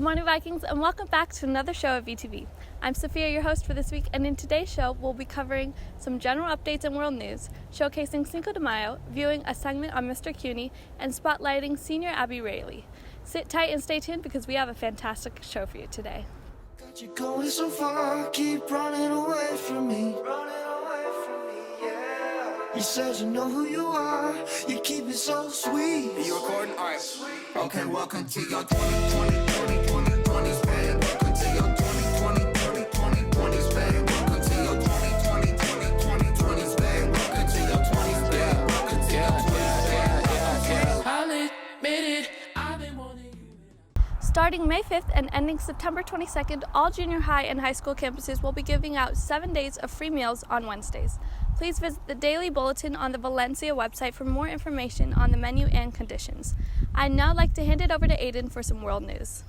Good morning, Vikings, and welcome back to another show of VTV. I'm Sophia, your host for this week, and in today's show, we'll be covering some general updates and world news, showcasing Cinco de Mayo, viewing a segment on Mr. Cuny, and spotlighting senior Abby Raleigh. Sit tight and stay tuned because we have a fantastic show for you today. Got you going so far, keep running away from me. You said you know who you are, you keep it so sweet. Are you recording? All right. Okay, welcome to your 2020s, babe. Welcome to your 2020s, babe. Welcome to your 2020s, babe. Welcome to your 20s, babe. Welcome to your 20s, babe. I'll admit it, I've been wanting you. Starting May 5th and ending September 22nd, all junior high and high school campuses will be giving out 7 days of free meals on Wednesdays. Please visit the daily bulletin on the Valencia website for more information on the menu and conditions. I'd now like to hand it over to Aiden for some world news.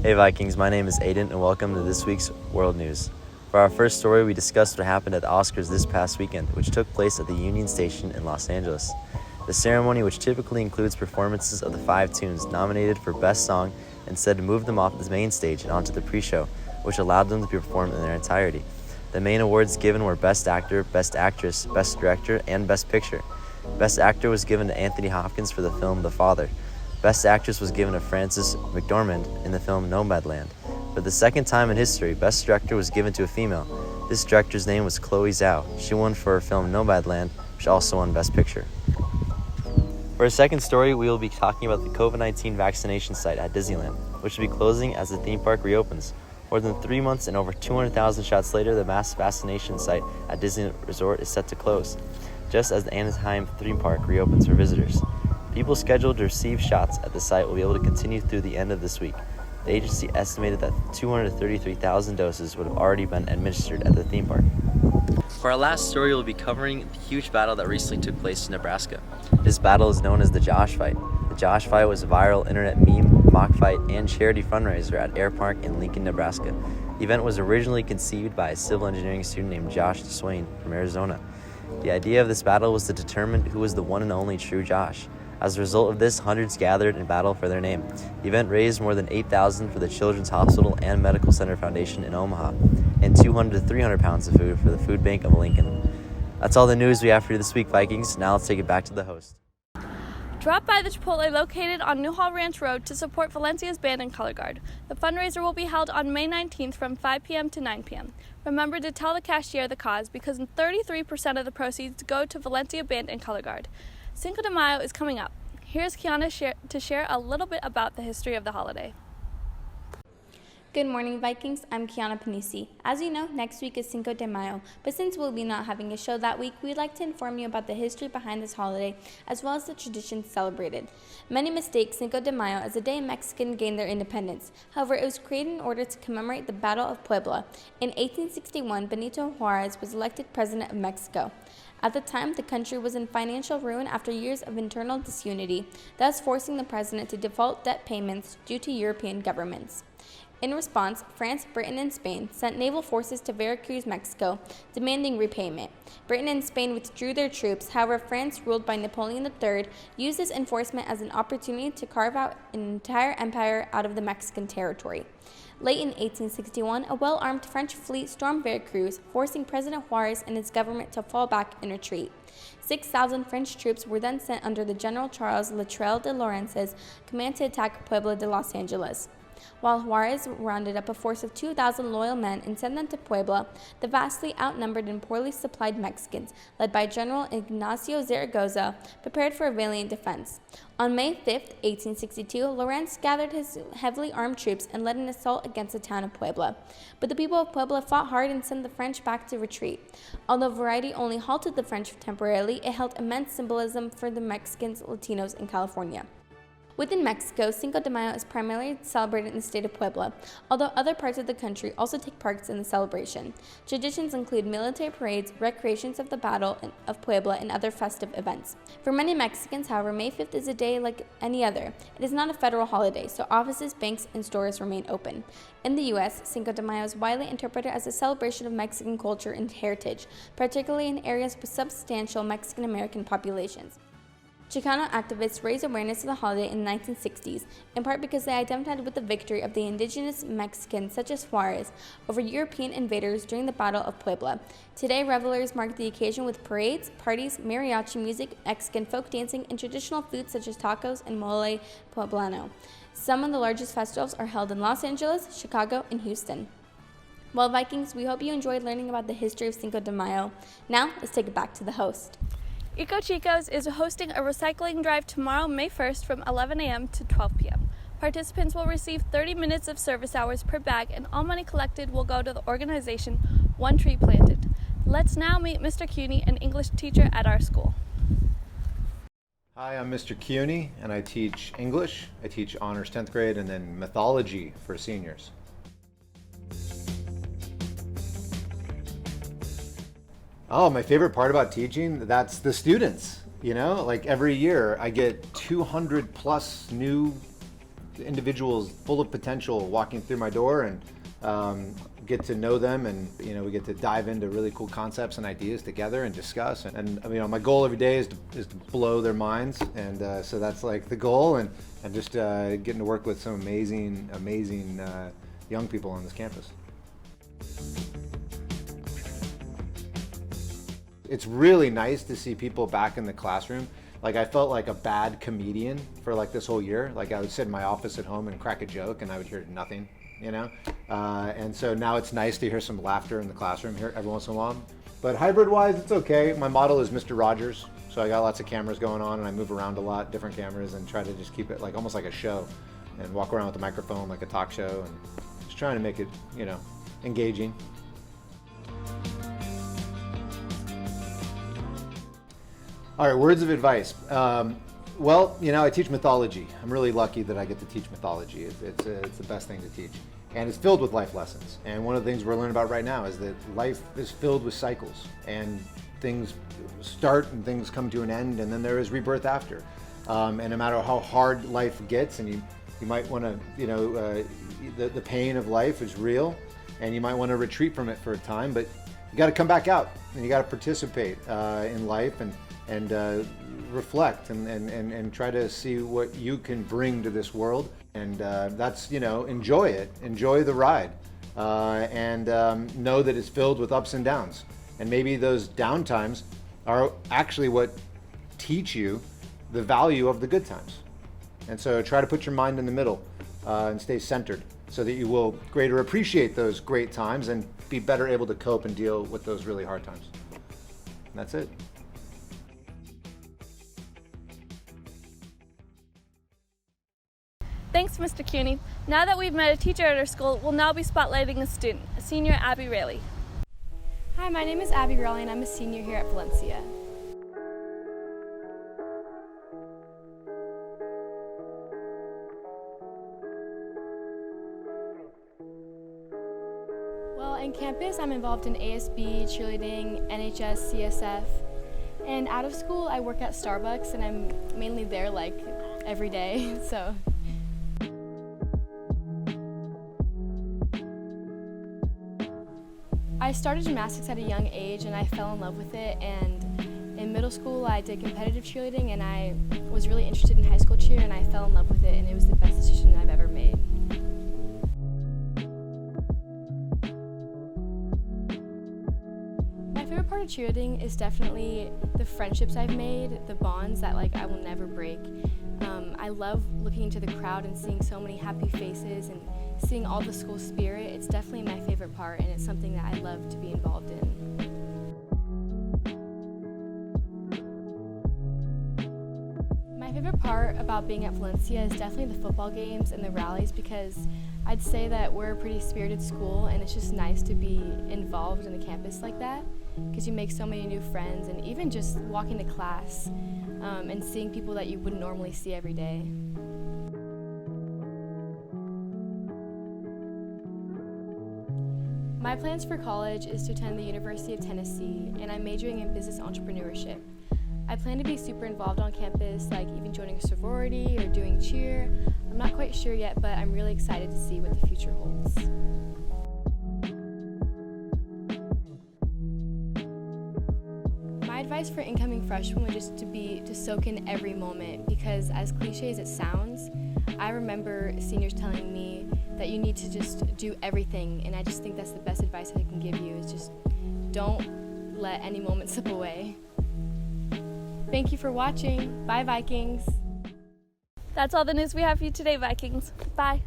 Hey Vikings, my name is Aiden and welcome to this week's World News. For our first story, we discussed what happened at the Oscars this past weekend, which took place at the Union Station in Los Angeles. The ceremony, which typically includes performances of the 5 tunes nominated for Best Song, instead moved them off the main stage and onto the pre-show, which allowed them to be performed in their entirety. The main awards given were Best Actor, Best Actress, Best Director, and Best Picture. Best Actor was given to Anthony Hopkins for the film The Father. Best Actress was given to Frances McDormand in the film Nomadland. For the second time in history, Best Director was given to a female. This director's name was Chloe Zhao. She won for her film Nomadland, which also won Best Picture. For our second story, we will be talking about the COVID-19 vaccination site at Disneyland, which will be closing as the theme park reopens. More than 3 months and over 200,000 shots later, the mass vaccination site at Disney Resort is set to close, just as the Anaheim theme park reopens for visitors. People scheduled to receive shots at the site will be able to continue through the end of this week. The agency estimated that 233,000 doses would have already been administered at the theme park. For our last story, we'll be covering the huge battle that recently took place in Nebraska. This battle is known as the Josh Fight. The Josh Fight was a viral internet meme, mock fight, and charity fundraiser at Air Park in Lincoln, Nebraska. The event was originally conceived by a civil engineering student named Josh Swain from Arizona. The idea of this battle was to determine who was the one and only true Josh. As a result of this, hundreds gathered in battle for their name. The event raised more than $8,000 for the Children's Hospital and Medical Center Foundation in Omaha, and 200 to 300 pounds of food for the Food Bank of Lincoln. That's all the news we have for you this week, Vikings. Now let's take it back to the host. Drop by the Chipotle located on Newhall Ranch Road to support Valencia's band and color guard. The fundraiser will be held on May 19th from 5 p.m. to 9 p.m. Remember to tell the cashier the cause because 33% of the proceeds go to Valencia Band and Color Guard. Cinco de Mayo is coming up. Here's Kiana to share a little bit about the history of the holiday. Good morning, Vikings. I'm Kiana Panisi. As you know, next week is Cinco de Mayo, but since we'll be not having a show that week, we'd like to inform you about the history behind this holiday, as well as the traditions celebrated. Many mistake Cinco de Mayo as the day Mexicans gained their independence. However, it was created in order to commemorate the Battle of Puebla. In 1861, Benito Juarez was elected president of Mexico. At the time, the country was in financial ruin after years of internal disunity, thus forcing the president to default debt payments due to European governments. In response, France, Britain, and Spain sent naval forces to Veracruz, Mexico, demanding repayment. Britain and Spain withdrew their troops. However, France, ruled by Napoleon III, used this enforcement as an opportunity to carve out an entire empire out of the Mexican territory. Late in 1861, a well-armed French fleet stormed Veracruz, forcing President Juarez and his government to fall back and retreat. 6,000 French troops were then sent under the General Charles Latreille de Lorenz's command to attack Puebla de Los Angeles. While Juarez rounded up a force of 2,000 loyal men and sent them to Puebla, the vastly outnumbered and poorly supplied Mexicans, led by General Ignacio Zaragoza, prepared for a valiant defense. On May 5, 1862, Lorenz gathered his heavily armed troops and led an assault against the town of Puebla. But the people of Puebla fought hard and sent the French back to retreat. Although variety only halted the French temporarily, it held immense symbolism for the Mexicans, Latinos, and California. Within Mexico, Cinco de Mayo is primarily celebrated in the state of Puebla, although other parts of the country also take part in the celebration. Traditions include military parades, recreations of the Battle of Puebla, and other festive events. For many Mexicans, however, May 5th is a day like any other. It is not a federal holiday, so offices, banks, and stores remain open. In the U.S., Cinco de Mayo is widely interpreted as a celebration of Mexican culture and heritage, particularly in areas with substantial Mexican-American populations. Chicano activists raised awareness of the holiday in the 1960s, in part because they identified with the victory of the indigenous Mexicans such as Juarez over European invaders during the Battle of Puebla. Today, revelers mark the occasion with parades, parties, mariachi music, Mexican folk dancing, and traditional foods such as tacos and mole poblano. Some of the largest festivals are held in Los Angeles, Chicago, and Houston. Well, Vikings, we hope you enjoyed learning about the history of Cinco de Mayo. Now, let's take it back to the host. Eco Chicos is hosting a recycling drive tomorrow, May 1st from 11 a.m. to 12 p.m. Participants will receive 30 minutes of service hours per bag, and all money collected will go to the organization One Tree Planted. Let's now meet Mr. Cuny, an English teacher at our school. Hi, I'm Mr. Cuny, and I teach English. I teach honors 10th grade and then mythology for seniors. Oh, my favorite part about teaching, that's the students. You know, like every year I get 200 plus new individuals full of potential walking through my door, and get to know them, and you know, we get to dive into really cool concepts and ideas together and discuss. And you know, my goal every day is to blow their minds, and so that's like the goal, and just getting to work with some amazing young people on this campus. It's really nice to see people back in the classroom. Like, I felt like a bad comedian for like this whole year. Like, I would sit in my office at home and crack a joke and I would hear nothing, you know? And so now it's nice to hear some laughter in the classroom here every once in a while. But hybrid-wise, it's okay. My model is Mr. Rogers. So I got lots of cameras going on, and I move around a lot, different cameras, and try to just keep it like almost like a show, and walk around with the microphone like a talk show, and just trying to make it, you know, engaging. All right, words of advice. Well, you know, I teach mythology. I'm really lucky that I get to teach mythology. It's the best thing to teach. And it's filled with life lessons. And one of the things we're learning about right now is that life is filled with cycles. And things start and things come to an end, and then there is rebirth after. And no matter how hard life gets, and you might want to, you know, the pain of life is real, and you might want to retreat from it for a time, but you got to come back out, and you got to participate in life, and reflect and try to see what you can bring to this world. And that's, you know, enjoy it, enjoy the ride, and know that it's filled with ups and downs. And maybe those down times are actually what teach you the value of the good times. And so try to put your mind in the middle and stay centered, so that you will greater appreciate those great times and be better able to cope and deal with those really hard times. And that's it. Thanks, Mr. Cuny. Now that we've met a teacher at our school, we'll now be spotlighting a student, senior Abby Raleigh. Hi, my name is Abby Raleigh, and I'm a senior here at Valencia. Well, in campus, I'm involved in ASB, cheerleading, NHS, CSF, and out of school, I work at Starbucks, and I'm mainly there like every day, so. I started gymnastics at a young age, and I fell in love with it, and in middle school I did competitive cheerleading, and I was really interested in high school cheer, and I fell in love with it, and it was the best decision I've ever made. My favorite part of cheerleading is definitely the friendships I've made, the bonds that I will never break. I love looking into the crowd and seeing so many happy faces and seeing all the school spirit. It's definitely my favorite part, and it's something that I love to be involved in. My favorite part about being at Valencia is definitely the football games and the rallies, because I'd say that we're a pretty spirited school, and it's just nice to be involved in the campus like that, because you make so many new friends, and even just walking to class and seeing people that you wouldn't normally see every day. My plans for college is to attend the University of Tennessee, and I'm majoring in business entrepreneurship. I plan to be super involved on campus, like even joining a sorority or doing cheer. I'm not quite sure yet, but I'm really excited to see what the future holds. My My advice for incoming freshmen would just to soak in every moment, because as cliche as it sounds, I remember seniors telling me that you need to just do everything, and I just think that's the best advice I can give you, is just don't let any moment slip away. Thank you for watching. Bye, Vikings. That's all the news we have for you today, Vikings. Bye.